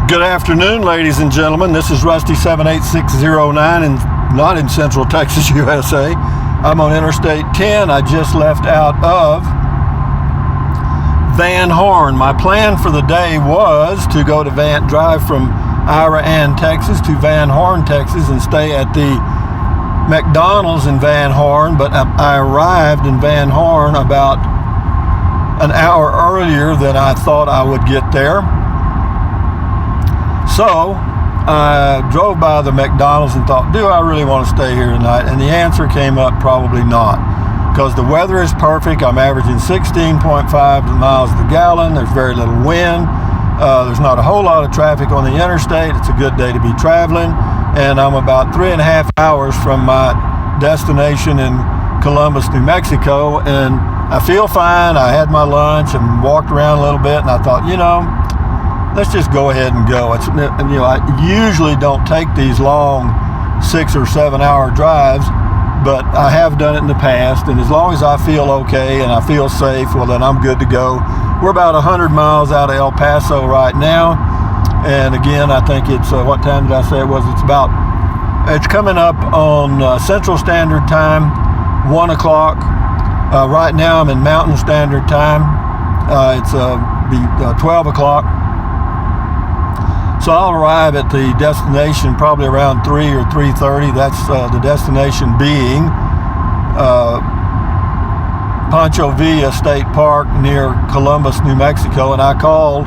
Good afternoon, ladies and gentlemen. This is Rusty 78609 and not in Central Texas, USA. I'm on Interstate 10. I just left out of Van Horn. My plan for the day was to go to drive from Ira Ann, Texas to Van Horn, Texas, and stay at the McDonald's in Van Horn, but I arrived in Van Horn about an hour earlier than I thought I would get there. So I drove by the McDonald's and thought, do I really want to stay here tonight? And the answer came up, probably not, because the weather is perfect. I'm averaging 16.5 miles to the gallon. There's very little wind. There's not a whole lot of traffic on the interstate. It's a good day to be traveling. And I'm about 3.5 hours from my destination in Columbus, New Mexico. And I feel fine. I had my lunch and walked around a little bit, and I thought, let's just go ahead and go. I usually don't take these long 6 or 7 hour drives, but I have done it in the past, and as long as I feel okay and I feel safe, well, then I'm good to go. We're about 100 miles out of El Paso right now, and again, I think it's, what time did I say it was? It's coming up on Central Standard Time, 1 o'clock. Right now I'm in Mountain Standard Time. It's 12 o'clock. So I'll arrive at the destination probably around 3 or 3:30. That's the destination being Pancho State Park near Columbus, New Mexico. And I called,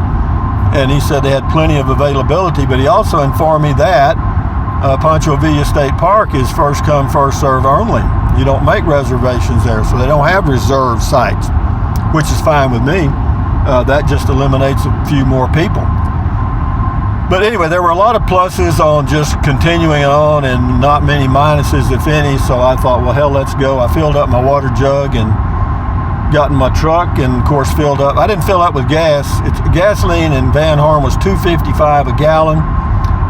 and he said they had plenty of availability, but he also informed me that Pancho State Park is first come, first serve only. You don't make reservations there, so they don't have reserved sites, which is fine with me. That just eliminates a few more people. But anyway, there were a lot of pluses on just continuing on and not many minuses, if any, so I thought, well, hell, let's go. I filled up my water jug and got in my truck and, of course, filled up. I didn't fill up with gas. Gasoline in Van Horn was $2.55 a gallon,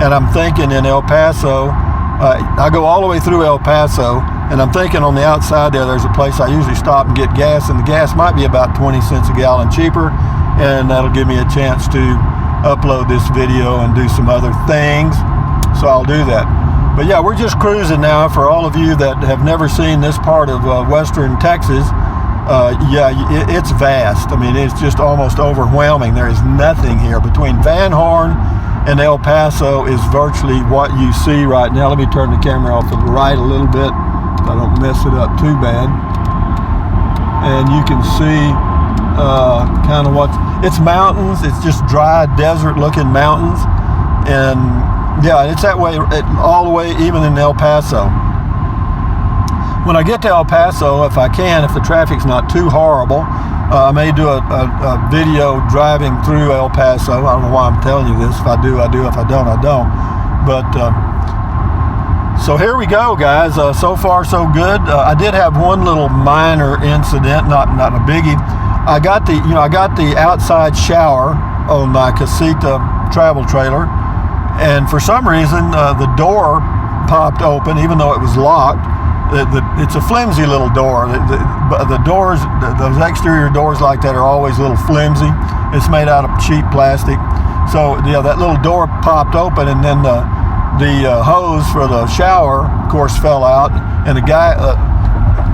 and I'm thinking in El Paso, I go all the way through El Paso, and I'm thinking on the outside there's a place I usually stop and get gas, and the gas might be about 20 cents a gallon cheaper, and that'll give me a chance to upload this video and do some other things, so I'll do that. But yeah, we're just cruising now. For all of you that have never seen this part of western Texas, it's vast. I mean, it's just almost overwhelming. There is nothing here. Between Van Horn and El Paso is virtually what you see right now. Let me turn the camera off to the right a little bit so I don't mess it up too bad. And you can see kind of it's mountains. It's just dry, desert looking mountains. And yeah, it's that way all the way, even in El Paso. When I get to El Paso, if the traffic's not too horrible, I may do a video driving through El Paso. I don't know why I'm telling you this. If I do, I do. If I don't, I don't. But so here we go, guys. So far, so good. I did have one little minor incident, not a biggie. I got the outside shower on my casita travel trailer, and for some reason the door popped open, even though it was locked. It's a flimsy little door. The doors, those exterior doors like that, are always a little flimsy. It's made out of cheap plastic. So yeah, that little door popped open, and then the hose for the shower, of course, fell out, and the guy.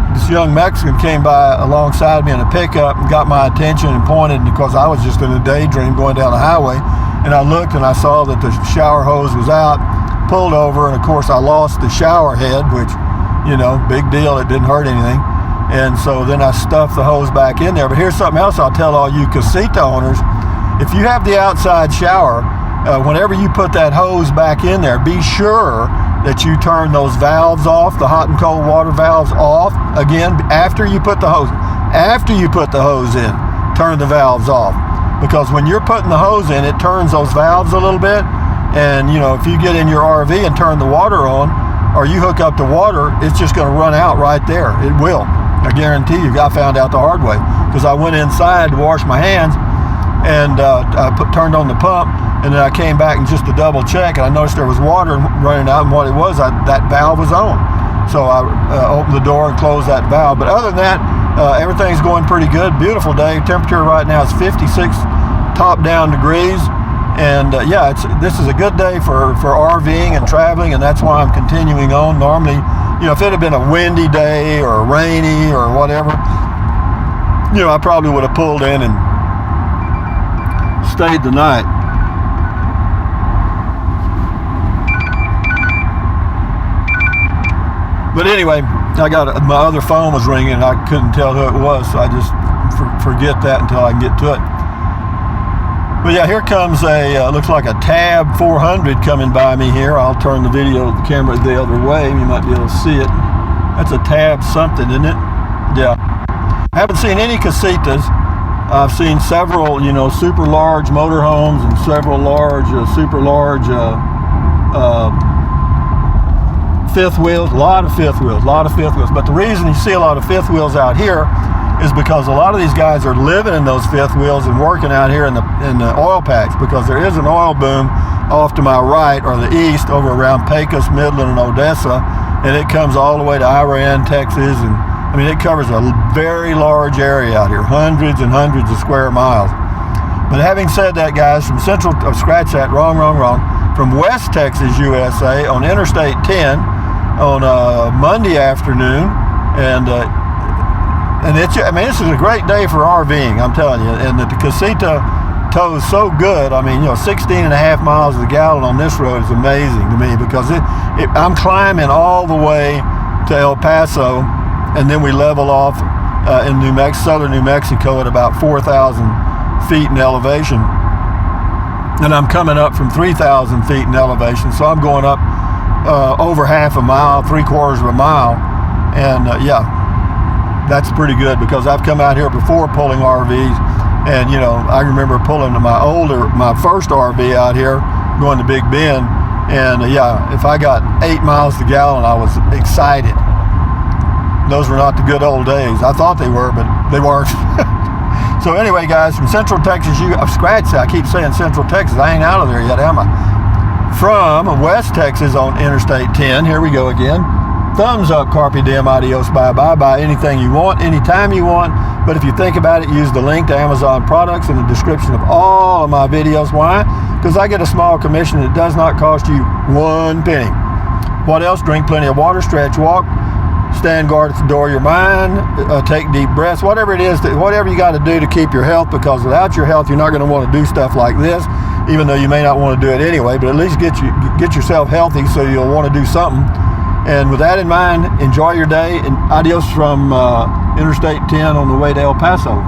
This young Mexican came by alongside me in a pickup and got my attention and pointed, because I was just in a daydream going down the highway, and I looked and I saw that the shower hose was out, pulled over, and of course I lost the shower head, which, big deal, it didn't hurt anything. And so then I stuffed the hose back in there. But here's something else I'll tell all you casita owners. If you have the outside shower, whenever you put that hose back in there, be sure that you turn those valves off, the hot and cold water valves off. Again, after you put the hose in, turn the valves off. Because when you're putting the hose in, it turns those valves a little bit. And, if you get in your RV and turn the water on, or you hook up the water, it's just going to run out right there. It will. I guarantee you. I found out the hard way, because I went inside to wash my hands, and I turned on the pump, and then I came back and just to double check, and I noticed there was water running out, and what it was, that valve was on. So I opened the door and closed that valve. But other than that, everything's going pretty good. Beautiful day. Temperature right now is 56 top down degrees, And yeah, this is a good day for RVing and traveling, and that's why I'm continuing on. Normally, if it had been a windy day or rainy or whatever, I probably would have pulled in and stayed the night. But anyway, my other phone was ringing and I couldn't tell who it was, so I just forget that until I can get to it. But yeah, here comes looks like a Tab 400 coming by me here. I'll turn the camera the other way. You might be able to see it. That's a Tab something, isn't it? Yeah. I haven't seen any casitas. I've seen several, super large motorhomes and several super large fifth wheels. A lot of fifth wheels. But the reason you see a lot of fifth wheels out here is because a lot of these guys are living in those fifth wheels and working out here in the oil patch, because there is an oil boom off to my right or the east over around Pecos, Midland, and Odessa, and it comes all the way to Iran, Texas, and it covers a very large area out here, hundreds and hundreds of square miles. But having said that, guys, from from West Texas, USA, on Interstate 10 on Monday afternoon, and this is a great day for RVing, I'm telling you. And the casita tows so good. 16.5 miles a gallon on this road is amazing to me, because I'm climbing all the way to El Paso, and then we level off in southern New Mexico at about 4,000 feet in elevation. And I'm coming up from 3,000 feet in elevation, so I'm going up over half a mile, 3/4 of a mile, and yeah, that's pretty good, because I've come out here before pulling RVs, and I remember pulling my first RV out here going to Big Bend, and yeah, if I got 8 miles a gallon, I was excited. Those were not the good old days. I thought they were, but they weren't. So anyway, guys, from Central Texas, I keep saying Central Texas. I ain't out of there yet, am I? From West Texas on Interstate 10, here we go again. Thumbs up, carpe diem, adios, bye-bye. Buy anything you want, anytime you want. But if you think about it, use the link to Amazon products in the description of all of my videos. Why? Because I get a small commission that does not cost you 1 penny. What else? Drink plenty of water, stretch, walk, stand guard at the door of your mind, take deep breaths, whatever it is, whatever you got to do to keep your health, because without your health, you're not going to want to do stuff like this, even though you may not want to do it anyway, but at least get yourself healthy so you'll want to do something. And with that in mind, enjoy your day, and adios from Interstate 10 on the way to El Paso.